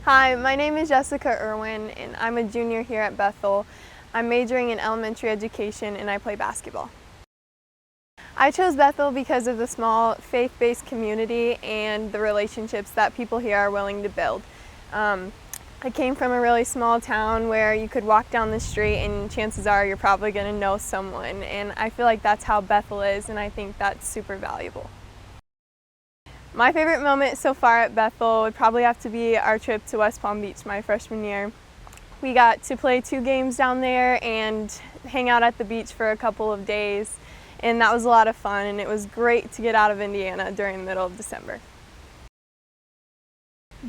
Hi, my name is Jessica Erwin, and I'm a junior here at Bethel. I'm majoring in elementary education, and I play basketball. I chose Bethel because of the small faith-based community and the relationships that people here are willing to build. I came from a really small town where you could walk down the street and chances are you're probably going to know someone, and I feel like that's how Bethel is, and I think that's super valuable. My favorite moment so far at Bethel would probably have to be our trip to West Palm Beach my freshman year. We got to play 2 games down there and hang out at the beach for a couple of days, and that was a lot of fun, and it was great to get out of Indiana during the middle of December.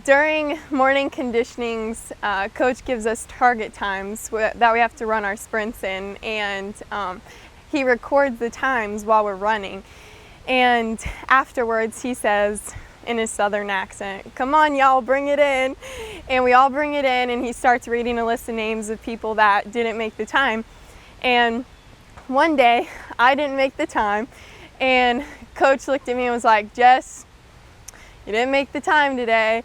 During morning conditionings, Coach gives us target times that we have to run our sprints in, and he records the times while we're running. And afterwards he says in his southern accent, "Come on y'all, bring it in." And we all bring it in, and he starts reading a list of names of people that didn't make the time. And one day I didn't make the time, and Coach looked at me and was like, "Jess, you didn't make the time today."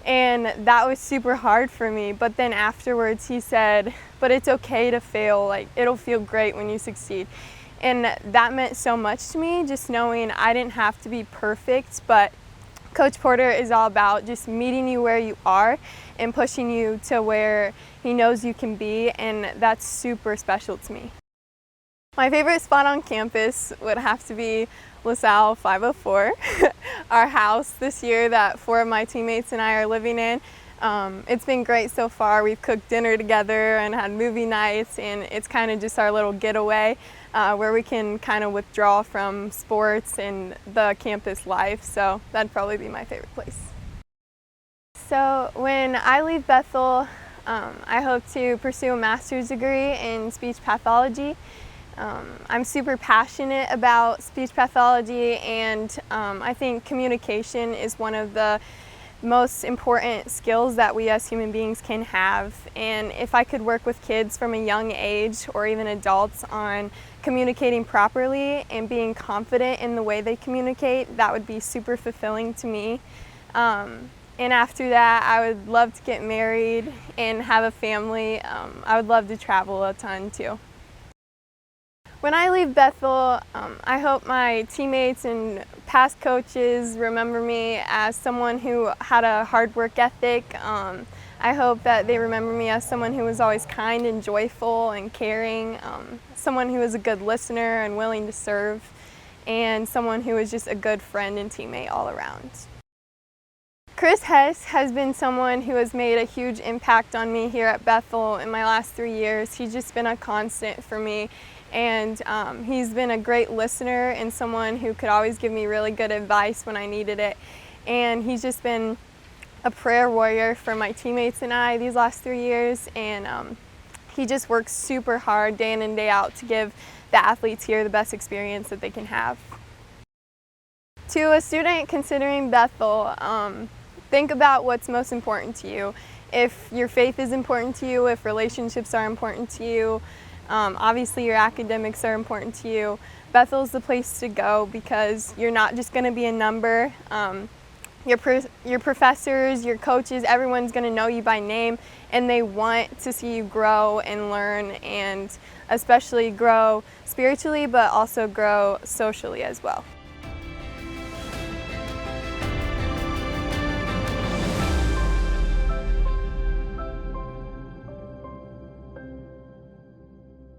And that was super hard for me. But then afterwards he said, "But it's okay to fail, like it'll feel great when you succeed." And that meant so much to me, just knowing I didn't have to be perfect, but Coach Porter is all about just meeting you where you are and pushing you to where he knows you can be, and that's super special to me. My favorite spot on campus would have to be LaSalle 504, our house this year that 4 of my teammates and I are living in. It's been great so far. We've cooked dinner together and had movie nights, and it's kind of just our little getaway where we can kind of withdraw from sports and the campus life, so that'd probably be my favorite place. So when I leave Bethel, I hope to pursue a master's degree in speech pathology. I'm super passionate about speech pathology, and I think communication is one of the most important skills that we as human beings can have. And if I could work with kids from a young age, or even adults, on communicating properly and being confident in the way they communicate, that would be super fulfilling to me. And after that, I would love to get married and have a family. I would love to travel a ton too. When I leave Bethel, I hope my teammates and past coaches remember me as someone who had a hard work ethic. I hope that they remember me as someone who was always kind and joyful and caring, someone who was a good listener and willing to serve, and someone who was just a good friend and teammate all around. Chris Hess has been someone who has made a huge impact on me here at Bethel in my last 3 years. He's just been a constant for me, and he's been a great listener and someone who could always give me really good advice when I needed it. And he's just been a prayer warrior for my teammates and I these last 3 years, and he just works super hard day in and day out to give the athletes here the best experience that they can have. To a student considering Bethel, think about what's most important to you. If your faith is important to you, if relationships are important to you, obviously your academics are important to you, Bethel's the place to go, because you're not just going to be a number. Your professors, your coaches, everyone's going to know you by name, and they want to see you grow and learn, and especially grow spiritually, but also grow socially as well.